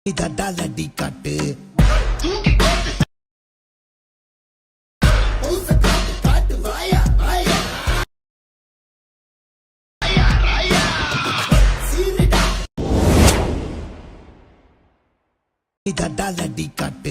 Daddi cut Daddi cut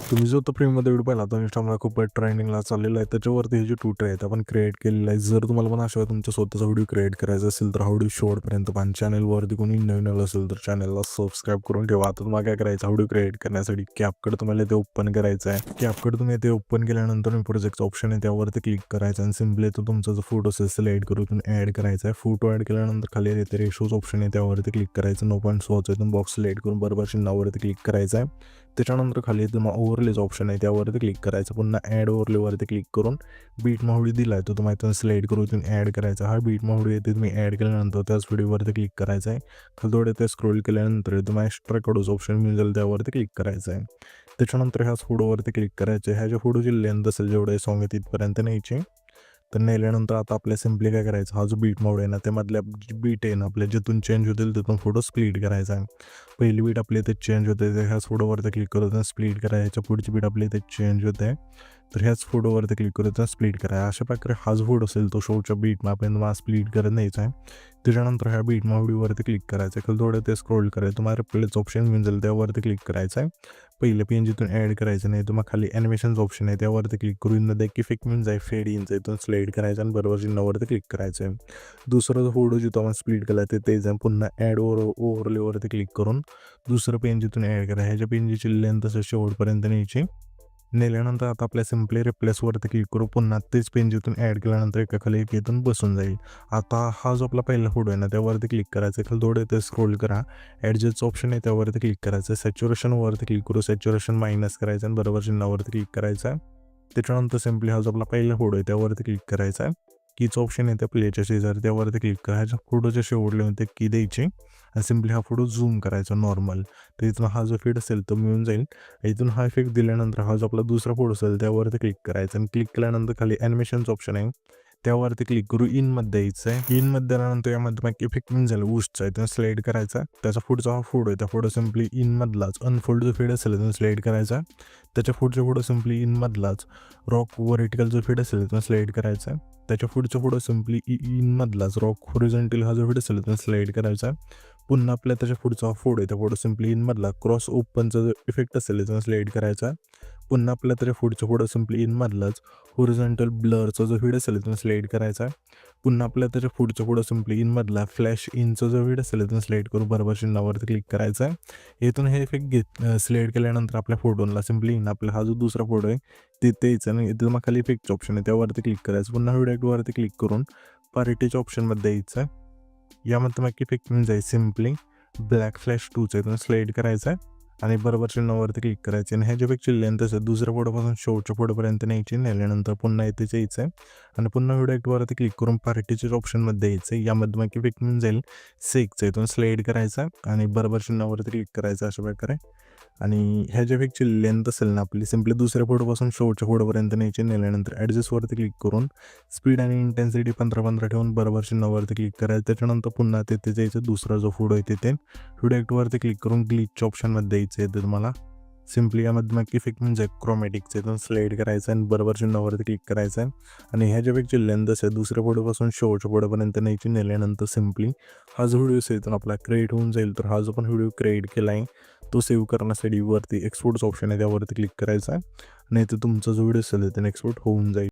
तुम्ही जो तो फ्रेममध्ये व्हिडिओ पाहिला तो इंस्टाग्रामला खूप ट्रेंडिंगला चाललेला आहे. त्याच्यावरती हे जे ट्विटर आहेत आपण क्रिएट केलेलं आहे. जर तुम्हाला पण अशा तुमचा स्वतःचा व्हिडिओ क्रिएट करायचा असेल तर हा व्हिडिओ शेवटपर्यंत पण चॅनलवरती कोणी नवीन आलं असेल तर चॅनलला सबस्क्राईब करून ठेवा. आता तुम्हाला काय करायचं, व्हिडिओ क्रिएट करण्यासाठी कॅपकडे तुम्हाला ते ओपन करायचं आहे. कॅपकडे तुम्ही ते ओपन केल्यानंतर प्रोजेक्टचं ऑप्शन आहे त्यावरती क्लिक करायचं आणि सिम्पली तो तुमचा जो फोटो असेल सिलेक्ट करून ॲड करायचा आहे. फोटो ॲड केल्यानंतर खाली येते रेशोज ऑप्शन आहे त्यावरती क्लिक करायचं. 9.6 इथून बॉक्स सिलेक्ट करून बरोबर चिन्हावरती क्लिक करायचं आहे. त्याच्यानंतर खाली तुम्हाला ओव्हरलेज ऑप्शन आहे त्यावरती क्लिक करायचं. पुन्हा ॲड ओव्हरलेवरती क्लिक करून बीट माहुडी दिला आहे तो तुम्हाला इथून सिलेक्ट करून इथून ॲड करायचा. हा बीट माहुडी येते तुम्ही ॲड केल्यानंतर त्याच व्हिडिओवरती क्लिक करायचं आहे. तर थोडे ते स्क्रोल केल्यानंतर तुम्हाला एक्स्ट्रा कडूच ऑप्शन मिळून जाईल त्यावरती क्लिक करायचं आहे. त्याच्यानंतर ह्याच फोटोवरती क्लिक करायचं आहे. ह्याच्या फोटोची लेंथ असेल जेवढे सॉंग आहे तिथपर्यंत न्यायची. तर नेल्यानंतर आता आपल्या सिम्पली काय करायचं, हा जो बीट मोड आहे ना त्यामधल्या बीट आहे ना आपल्या जिथून चेंज होतील तिथून फोटो स्प्लिट करायचा आहे. पहिली बीट आपली इथे चेंज होते ते ह्याच फोटोवरती क्लिक करून स्प्लिट करा. ह्याच्या पुढची बीट आपली इथे चेंज होते तर ह्याच फोटोवरती क्लिक करून स्प्लिट करा. अशा प्रकारे हा जो फोटो असेल तो शोच्या बीट आपण तुम्हाला स्प्लिट करत न्यायचा आहे. त्याच्यानंतर ह्या बीट मावडीवरती क्लिक करायचं आहे. थोडं ते स्क्रोल करायचं तुम्हाला रिप्लेस ऑप्शन मिळून जाईल त्यावरती क्लिक करायचं आहे. पहिलं पेन जिथून ॲड करायचं नाही तुम्हाला खाली ॲनिमेशन्स ऑप्शन आहे त्यावरती क्लिक करून मध्ये इफेक्ट मिळून जाईल फेड इनचं इथून स्लाईड करायचं आणि बरोबर चिन्हावरती क्लिक करायचं आहे. दुसरा जो फोटो जिथं आपण स्प्लिट केला ते जाऊन पुन्हा ॲड ओव्हरलेवरती क्लिक करून दुसरं पेन जिथून ॲड करा. ह्याच्या पेनची लेंथ असं शेवटपर्यंत न्यायची. नेल्यानंतर आता आपल्या सिम्पली रिप्लेसवरती क्लिक करू. पुन्हा तेच पेन जिथून ॲड केल्यानंतर एका खाली एक इथून बसून जाईल. आता हा जो आपला पहिला फोटो आहे ना त्यावरती क्लिक करायचं. खाली थोडं ते स्क्रोल करा. ॲडजस्ट ऑप्शन आहे त्यावरती क्लिक करायचं. सॅच्युरेशनवरती क्लिक करू. सॅच्युरेशन मायनस करायचं आणि बरोबर चिन्हावरती क्लिक करायचं आहे. त्याच्यानंतर सिम्पली हा जो आपला पहिला फोटो आहे त्यावरती क्लिक करायचा आहे. कीचं ऑप्शन आहे त्या प्लेच्या शेजारी त्यावरती क्लिक करायचं. फोटोच्या शेवटले ते की द्यायची आणि सिम्पली हा फोटो झूम करायचा नॉर्मल. तर इथून हा जो फीड असेल तो मिळून जाईल. इथून हा इफेक्ट दिल्यानंतर हा जो आपला दुसरा फोटो असेल त्यावरती क्लिक करायचा आणि क्लिक केल्यानंतर खाली ॲनिमेशन्स ऑप्शन आहे त्यावरती क्लिक करू. इनमध्ये यायचं आहे. इनमध्ये आल्यानंतर यामध्ये मग इफेक्ट मिळून जाईल ऊसचा आहे त्यानं स्लाईड करायचा. त्याचा पुढचा हा फोटो आहे त्या फोटो सिम्पली इनमधलाच अनफोल्ड जो फीड असेल त्यानं स्लाईड करायचा. त्याच्या पुढच्या फोटो सिम्पली इनमधलाच रॉक व्हर्टिकल जो फीड असेल त्यानं स्लाईड करायचा. त्याच्या पुढच्या फोटो सिम्पली इनमधलाच रॉक हॉरिझॉन्टल हा जो फीड असेल त्यानं स्लाईड करायचा. पुन्हा आपल्या त्याच्या पुढचा फोटो आहे त्या फोटो सिम्पली इनमधला क्रॉस ओपनचा जो इफेक्ट असेल त्यानं स्लाईड करायचा. पुन्हा आपल्या त्याच्या पुढच्या फोटो सिम्पली इनमधलाच हॉरिझॉन्टल ब्लरचा जो फीड असेल त्यानं स्लाईड करायचा. पुन्हा आपल्या त्याच्या पुढच्या फोटो सिम्पली इनमधला फ्लॅश इनचा जो फीड असेल त्यानं स्लाईड करून बरोबर चिन्हावरती क्लिक करायचा आहे. इथून हे इफेक्ट सिलेक्ट केल्यानंतर आपल्या फोटोला सिम्पली इन आपला हा जो दुसरा फोटो आहे तिथे यायचं आणि इथे मग खाली इफेक्टचं ऑप्शन आहे त्यावरती क्लिक करायचं. पुन्हा व्हिडिओवरती क्लिक करून पार्टीच्या ऑप्शनमध्ये यायचं आहे. यामध्ये मग इफेक्ट मिळून जाईल सिम्पली ब्लॅक फ्लॅश 2चं इथून स्लाईड करायचं आहे आणि बरोबर चिन्हावरती क्लिक करायचे आणि ह्याच्या पेक्षी लेंथ असेल दुसऱ्या फोटोपासून शेवटच्या फोटोपर्यंत न्यायची. नेल्यानंतर पुन्हा इथेच यायचं आहे आणि पुन्हा व्हिडिओ ॲक्टवरती क्लिक करून पार्टीच्या ऑप्शनमध्ये यायचं आहे. यामध्ये मग इफेक्ट मिळून जाईल सेकचं इथून स्लाईड करायचा आणि बरोबर चिन्हावरती क्लिक करायचं अशा प्रकारे. आणि ह्याच्या पेक्षी लेंथ असेल ना आपली सिम्पली दुसऱ्या फोटोपासून शेवटच्या फोटोपर्यंत न्यायची. नेल्यानंतर ॲडजस्टवरती क्लिक करून स्पीड आणि इंटेन्सिटी 15-15 ठेवून बरोबर चिन्हावरती क्लिक करायचं. त्याच्यानंतर पुन्हा तिथे जायचं दुसरा जो फोटो आहे तिथे व्हिडिओ ॲक्टवरती क्लिक करून ग्लिचच्या ऑप्शनमध्ये द्यायचं आहे. तुम्हाला सिम्पली यामध्ये मग इफेक्ट म्हणजे क्रोमॅटिकचं इथून स्लाईड करायचं आणि बरोबर चिन्हावरती क्लिक करायचं आहे. आणि ह्याच्यापेक्षा लेंथ असेल दुसऱ्या फोटोपासून शेवटच्या फोटोपर्यंत न्यायची. नेल्यानंतर सिम्पली हा जो व्हिडिओ असेल इथून आपला क्रिएट होऊन जाईल. तर हा जो पण व्हिडिओ क्रिएट केला आहे तो सेव्ह करण्यासाठी वरती एक्सपोर्टचं ऑप्शन आहे त्यावरती क्लिक करायचा आहे आणि इथे तुमचा जो व्हिडिओ असेल त्याने एक्सपोर्ट होऊन जाईल.